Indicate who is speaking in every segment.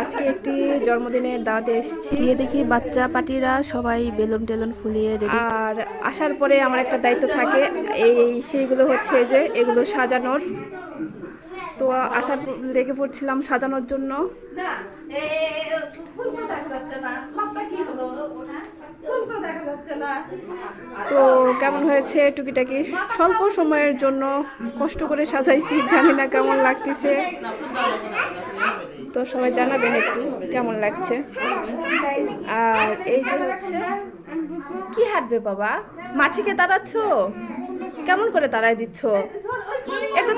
Speaker 1: আজকে একটি জন্মদিনের দাওয়াতে এসেছি, গিয়ে দেখি বাচ্চা পার্টিরা সবাই বেলুন টেলুন ফুলিয়ে রেডি। আর আসার পরে আমার একটা দায়িত্ব থাকে, সেইগুলো হচ্ছে যে এগুলো সাজানোর। তো আসার লেগে পড়ছিলাম সাজানোর জন্য। তো কেমন হয়েছে টুকিটাকি, স্বল্প সময়ের জন্য কষ্ট করে সাজাইছি, জানি না কেমন লাগতেছে। তো সবাই জানাবেন একটু কেমন লাগছে। আর এই যে হচ্ছে কি হাঁটবে বাবা, মাছিকে তাড়াচ্ছ, কেমন করে তাড়াই দিচ্ছ? একটু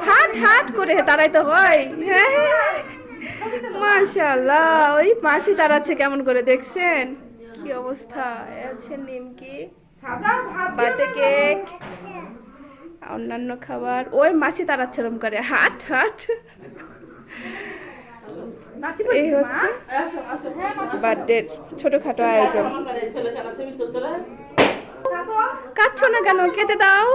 Speaker 1: হাট হাট করে তাড়াইতে হয়। হ্যাঁ মাশাআল্লাহ, ওই মাছি তাড়াচ্ছে কেমন করে, দেখছেন কি অবস্থা। আছে নিমকি, বার্থডে কেক, অন্যান্য খাবার, ওই মাছি তাড়াচ্ছে এরকম করে হাট হাট। এই হচ্ছে বার্থডে ছোটখাটো আয়োজন। কাটছো না কেন, কেটে দাও।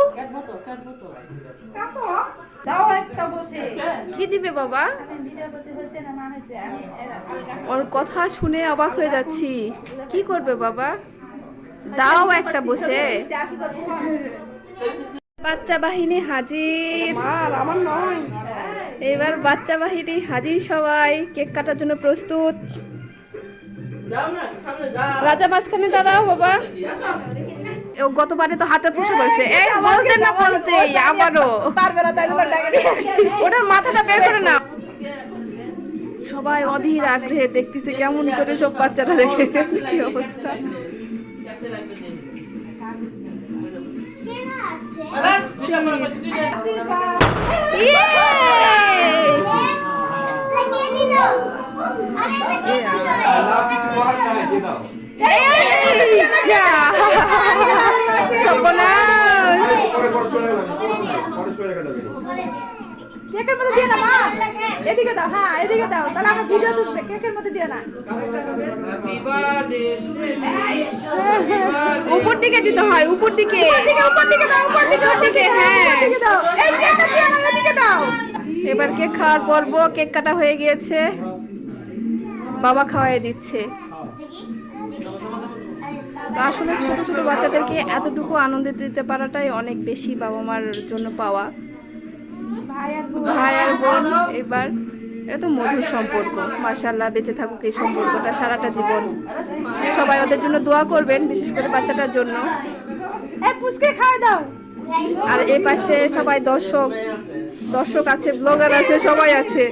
Speaker 1: কি দিবে বাবা? ওর কথা শুনে অবাক হয়ে যাচ্ছি। কি করবে বাবা? দাও একটা বসে। বাচ্চা বাহিনী হাজির। আমার নয়, এবার বাচ্চা বাহিনী হাজির, সবাই কেক কাটার জন্য প্রস্তুত। রাজা মাঝখানে দাঁড়াও বাবা। ও গতবারে তো হাতে পুষে পড়ছে, এই বলতে না বলতে আবারও ওটার মাথাটা বের করে না। সবাই অধীর আগ্রহে দেখতেছে কেমন করে সব বাচ্চারা দেখে কি অবস্থা।
Speaker 2: কেকের মধ্যে দিয়ে না মা, এদিকে দাও। হ্যাঁ এদিকে দাও, তাহলে আমরা ভিডিও তুলবে। কেকের মধ্যে দিয়ে না,
Speaker 1: উপর দিকে দিতে হয়, উপর দিকে
Speaker 2: দাও, উপর দিকে। হ্যাঁ এই কেকটা দিয়ে না, এদিকে দাও।
Speaker 1: এবার কেক খাওয়ার পর্ব। কেক কাটা হয়ে গিয়েছে, বাবা খাওয়াই দিচ্ছে। তো আসলে ছোট ছোট বাচ্চাদেরকে এতটুকু আনন্দ দিতে পারাটাই অনেক বেশি বাবা মার জন্য পাওয়া। ভাই আর বোন, এবার এটা তো মধুর সম্পর্ক। মাশাআল্লাহ, বেঁচে থাকুক এই সম্পর্কটা সারাটা জীবন। সবাই ওদের জন্য দোয়া করবেন, বিশেষ করে বাচ্চাটার জন্য।
Speaker 2: পুচকে খাওয়া দাও।
Speaker 1: আর এই পাশে সবাই দর্শক আছে, ব্লগার আছে, সবাই আছে।